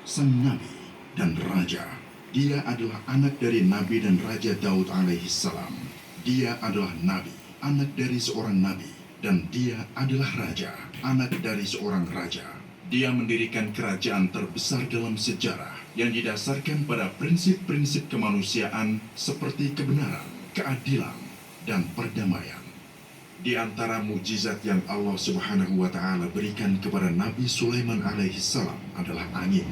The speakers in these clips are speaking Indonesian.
sang nabi dan raja. Dia adalah anak dari Nabi dan Raja Daud alaihissalam. Dia adalah nabi, anak dari seorang nabi, dan dia adalah raja, anak dari seorang raja. Dia mendirikan kerajaan terbesar dalam sejarah yang didasarkan pada prinsip-prinsip kemanusiaan seperti kebenaran, keadilan, dan perdamaian. Di antara mukjizat yang Allah Subhanahu wa Ta'ala berikan kepada Nabi Sulaiman alaihissalam adalah angin.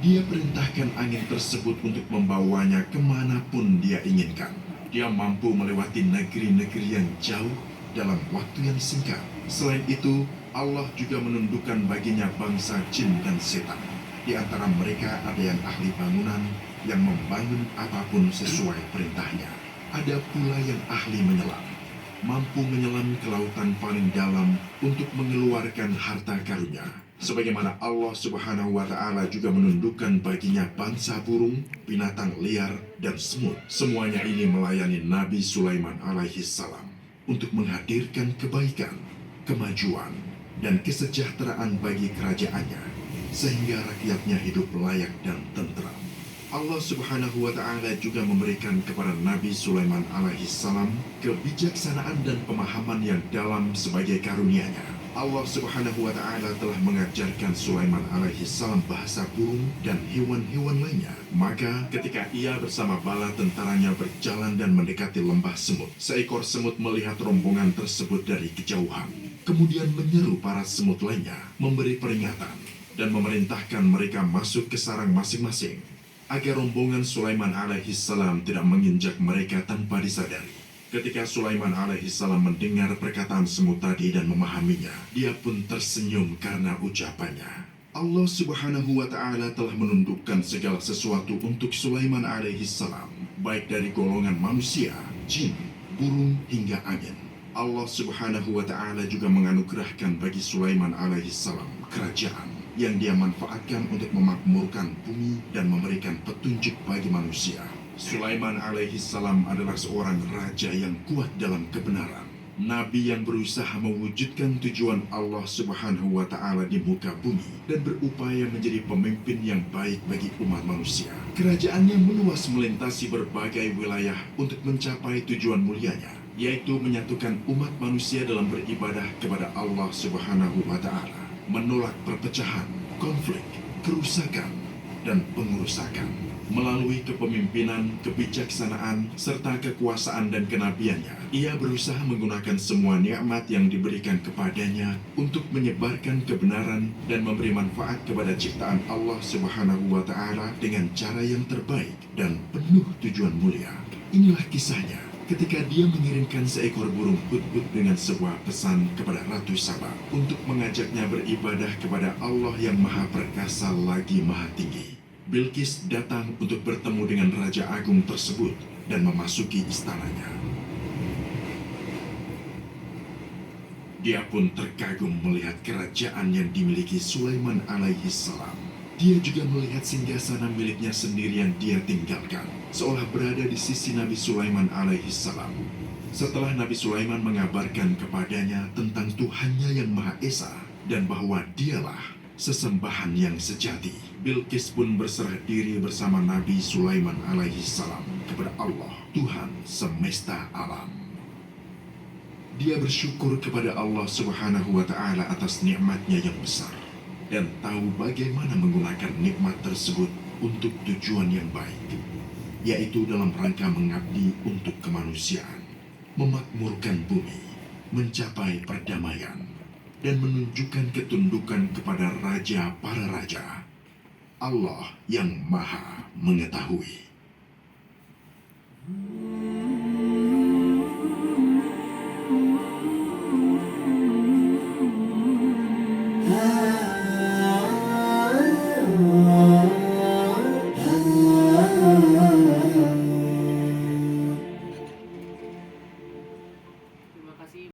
Dia perintahkan angin tersebut untuk membawanya kemanapun dia inginkan. Dia mampu melewati negeri-negeri yang jauh dalam waktu yang singkat. Selain itu, Allah juga menundukkan baginya bangsa jin dan setan. Di antara mereka ada yang ahli bangunan, yang membangun apapun sesuai perintahnya. Ada pula yang ahli menyelam, mampu menyelam ke lautan paling dalam untuk mengeluarkan harta karunia. Sebagaimana Allah Subhanahu wa Ta'ala juga menundukkan baginya bangsa burung, binatang liar, dan semut. Semuanya ini melayani Nabi Sulaiman alaihissalam untuk menghadirkan kebaikan, kemajuan, dan kesejahteraan bagi kerajaannya, sehingga rakyatnya hidup layak dan tentram. Allah Subhanahu wa Ta'ala juga memberikan kepada Nabi Sulaiman alaihissalam kebijaksanaan dan pemahaman yang dalam sebagai karunia-Nya. Allah Subhanahu wa Ta'ala telah mengajarkan Sulaiman alaihissalam bahasa burung dan hewan-hewan lainnya. Maka ketika ia bersama bala tentaranya berjalan dan mendekati lembah semut, seekor semut melihat rombongan tersebut dari kejauhan, kemudian menyeru para semut lainnya, memberi peringatan, dan memerintahkan mereka masuk ke sarang masing-masing, agar rombongan Sulaiman alaihissalam tidak menginjak mereka tanpa disadari. Ketika Sulaiman alaihissalam mendengar perkataan semut tadi dan memahaminya, dia pun tersenyum karena ucapannya. Allah Subhanahu wa Ta'ala telah menundukkan segala sesuatu untuk Sulaiman alaihissalam, baik dari golongan manusia, jin, burung, hingga angin. Allah Subhanahu wa Ta'ala juga menganugerahkan bagi Sulaiman alaihissalam kerajaan yang dia manfaatkan untuk memakmurkan bumi dan memberikan petunjuk bagi manusia. Sulaiman alaihissalam adalah seorang raja yang kuat dalam kebenaran, nabi yang berusaha mewujudkan tujuan Allah Subhanahu wa Ta'ala di muka bumi dan berupaya menjadi pemimpin yang baik bagi umat manusia. Kerajaannya meluas melintasi berbagai wilayah untuk mencapai tujuan mulianya, yaitu menyatukan umat manusia dalam beribadah kepada Allah Subhanahu wa Ta'ala, menolak perpecahan, konflik, kerusakan, dan pengurusakan. Melalui kepemimpinan, kebijaksanaan, serta kekuasaan dan kenabiannya, ia berusaha menggunakan semua nikmat yang diberikan kepadanya untuk menyebarkan kebenaran dan memberi manfaat kepada ciptaan Allah Subhanahu wa Ta'ala dengan cara yang terbaik dan penuh tujuan mulia. Inilah kisahnya ketika dia mengirimkan seekor burung hudhud dengan sebuah pesan kepada Ratu Saba untuk mengajaknya beribadah kepada Allah yang Maha Perkasa lagi Maha Tinggi. Bilqis datang untuk bertemu dengan Raja Agung tersebut dan memasuki istananya. Dia pun terkagum melihat kerajaan yang dimiliki Sulaiman alaihissalam. Dia juga melihat singgasana miliknya sendiri yang dia tinggalkan, seolah berada di sisi Nabi Sulaiman alaihissalam. Setelah Nabi Sulaiman mengabarkan kepadanya tentang Tuhannya yang Maha Esa dan bahwa dialah sesembahan yang sejati, Bilqis pun berserah diri bersama Nabi Sulaiman alaihissalam kepada Allah, Tuhan semesta alam. Dia bersyukur kepada Allah Subhanahu wa Ta'ala atas nikmatnya yang besar dan tahu bagaimana menggunakan nikmat tersebut untuk tujuan yang baik, yaitu dalam rangka mengabdi untuk kemanusiaan, memakmurkan bumi, mencapai perdamaian, dan menunjukkan ketundukan kepada Raja para Raja, Allah yang Maha Mengetahui.